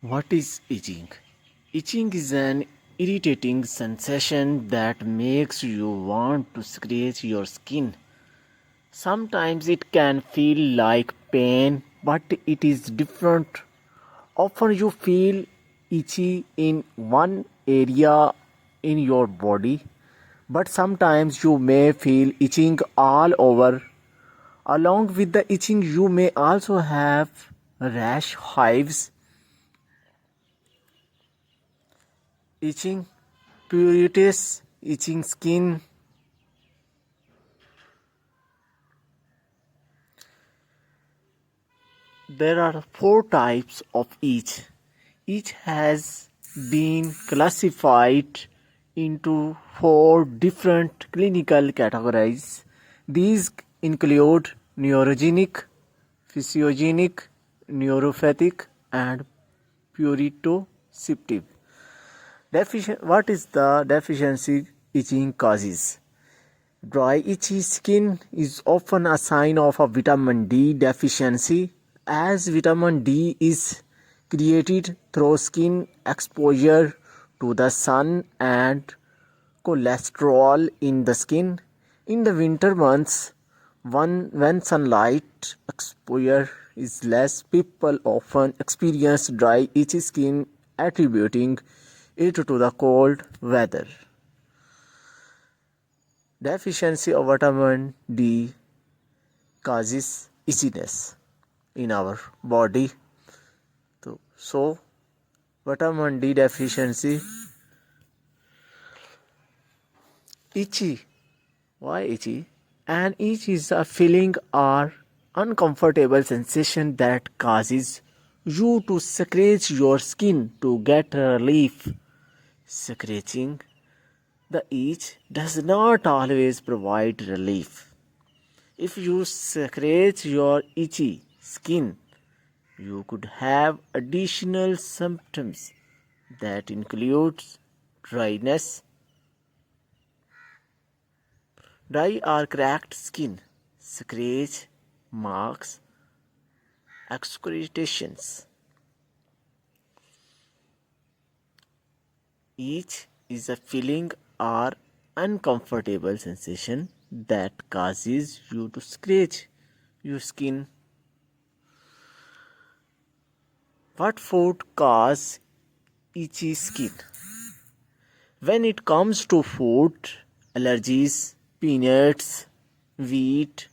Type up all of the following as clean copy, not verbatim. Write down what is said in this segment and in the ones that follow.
What is itching? Itching is an irritating sensation that makes you want to scratch your skin. Sometimes it can feel like pain, but it is different. Often you feel itchy in one area in your body, but sometimes you may feel itching all over. Along with the itching, you may also have rash, hives, itching, pruritus, itching skin. There are four types of itch. Each has been classified into four different clinical categories. These include neurogenic, physiogenic, neuropathic, and puritoceptive. What is the deficiency itching causes? Dry itchy skin is often a sign of a vitamin D deficiency, as vitamin D is created through skin exposure to the sun and cholesterol in the skin. In the winter months, when sunlight exposure is less, people often experience dry itchy skin, attributing it to the cold weather. Deficiency of vitamin D causes itchiness in our body. So vitamin D deficiency, itchy. Why itchy? An itch is a feeling or uncomfortable sensation that causes you to scratch your skin to get relief. Scratching the itch does not always provide relief. If you scratch your itchy skin, you could have additional symptoms that includes dryness, dry or cracked skin, scratch marks, excoriations. Itch is a feeling or uncomfortable sensation that causes you to scratch your skin. What food cause itchy skin? When it comes to food, allergies, peanuts, wheat,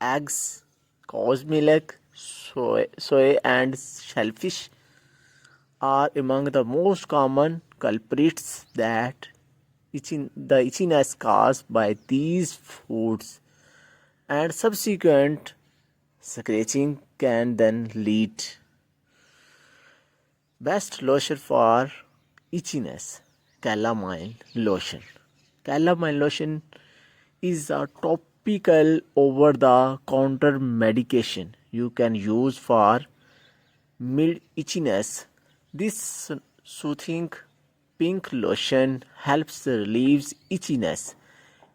eggs, cow's milk, soy and shellfish are among the most common culprits that the itchiness caused by these foods, and subsequent scratching can then lead. Best lotion for itchiness: Calamine lotion. Calamine lotion is a topical over the counter medication you can use for mild itchiness. This soothing pink lotion helps relieve itchiness,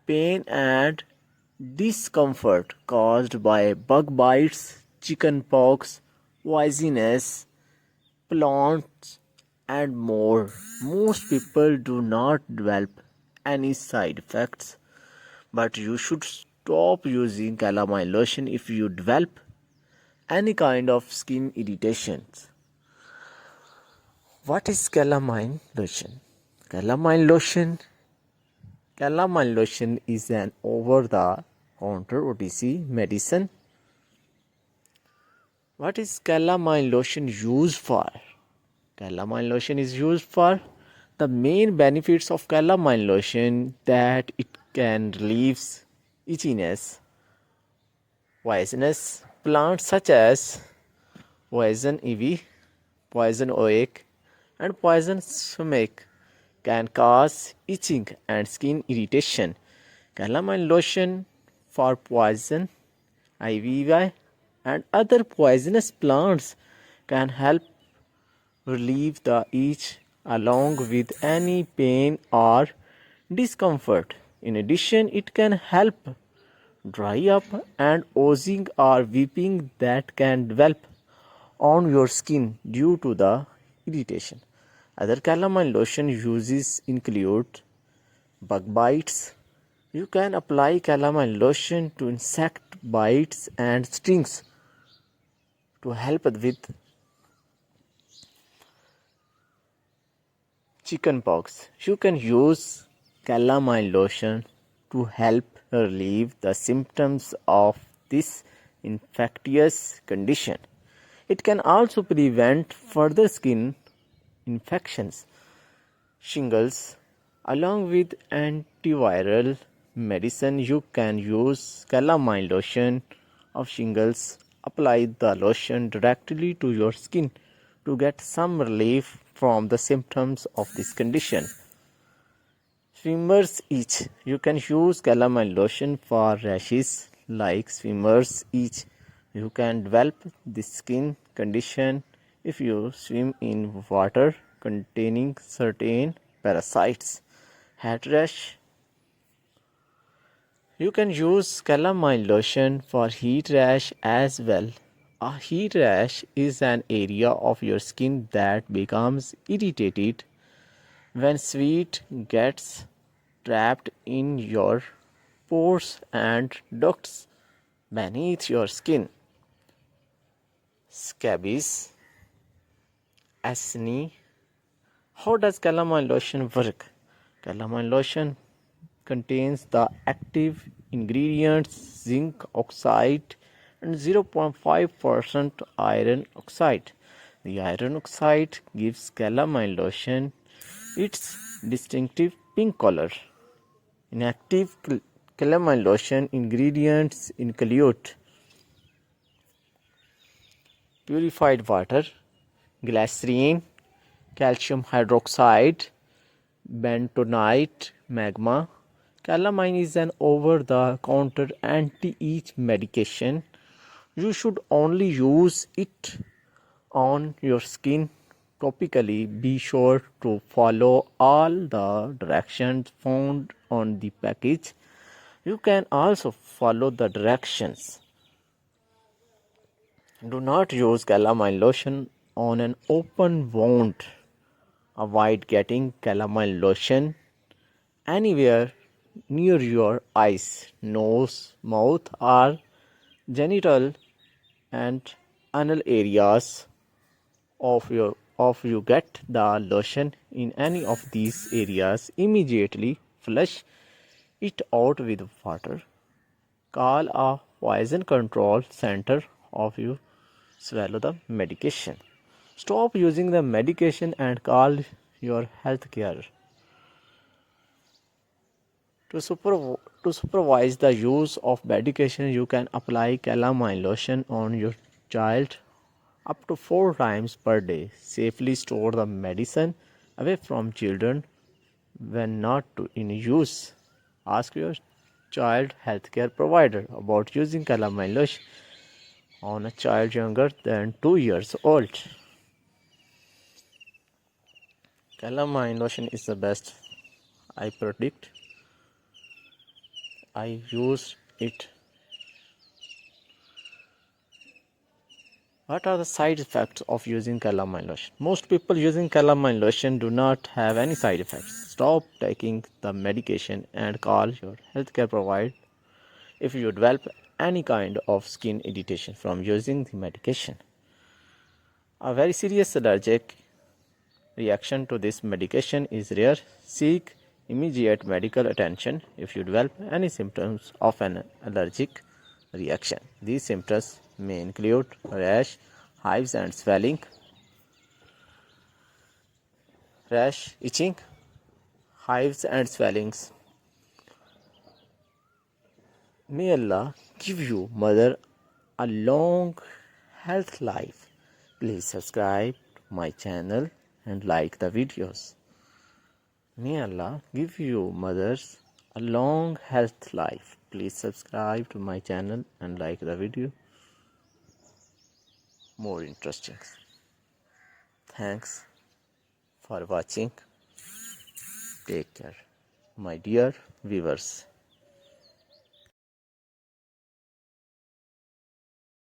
pain, and discomfort caused by bug bites, chicken pox, poisonous plants, and more. Most people do not develop any side effects, but you should stop using calamine lotion if you develop any kind of skin irritations. What is calamine lotion? Calamine lotion Calamine lotion is an over-the-counter OTC medicine. What is calamine lotion used for? Calamine lotion is used for the main benefits of calamine lotion that it can relieve itchiness. Poisonous plants such as poison ivy, poison oak, and poison sumac can cause itching and skin irritation. Calamine lotion for poison ivy and other poisonous plants can help relieve the itch along with any pain or discomfort. In addition, it can help dry up and oozing or weeping that can develop on your skin due to the irritation. Other calamine lotion uses include bug bites. You can apply calamine lotion to insect bites and stings to help with chickenpox. You can use calamine lotion to help relieve the symptoms of this infectious condition. It can also prevent further skin infections, shingles. Along with antiviral medicine, you can use calamine lotion of shingles. Apply the lotion directly to your skin to get some relief from the symptoms of this condition. Swimmer's itch. You can use calamine lotion for rashes like swimmer's itch. You can develop this skin condition if you swim in water containing certain parasites. Head rash. You can use calamine lotion for heat rash as well. A heat rash is an area of your skin that becomes irritated when sweat gets trapped in your pores and ducts beneath your skin. Scabies, acne. How does calamine lotion work? Calamine lotion contains the active ingredients zinc oxide and 0.5% iron oxide. The iron oxide gives calamine lotion its distinctive pink color. Inactive calamine lotion ingredients include purified water, glycerine, calcium hydroxide, bentonite, magma. Calamine is an over-the-counter anti-itch medication. You should only use it on your skin topically. Be sure to follow all the directions found on the package. You can also follow the directions. Do not use calamine lotion on an open wound. Avoid getting calamine lotion anywhere near your eyes, nose, mouth, or genital and anal areas of you get the lotion in any of these areas. Immediately flush it out with water. Call a poison control center of you swallow the medication. Stop using the medication and call your health care. To supervise the use of medication, you can apply calamine lotion on your child up to 4 times per day. Safely store the medicine away from children when not in use. Ask your child healthcare provider about using calamine lotion on a child younger than 2 years old. Calamine lotion is the best. I predict. I use it. What are the side effects of using calamine lotion? Most people using calamine lotion do not have any side effects. Stop taking the medication and call your healthcare provider if you develop any kind of skin irritation from using the medication. A very serious allergic reaction to this medication is rare. Seek immediate medical attention if you develop any symptoms of an allergic reaction. These symptoms may include rash, hives and swelling, rash, itching, hives and swellings. May Allah give you, mother, a long health life. Please subscribe to my channel and like the videos. May Allah give you, mothers, a long health life. Please subscribe to my channel and like the video. More interesting. Thanks for watching. Take care, my dear viewers.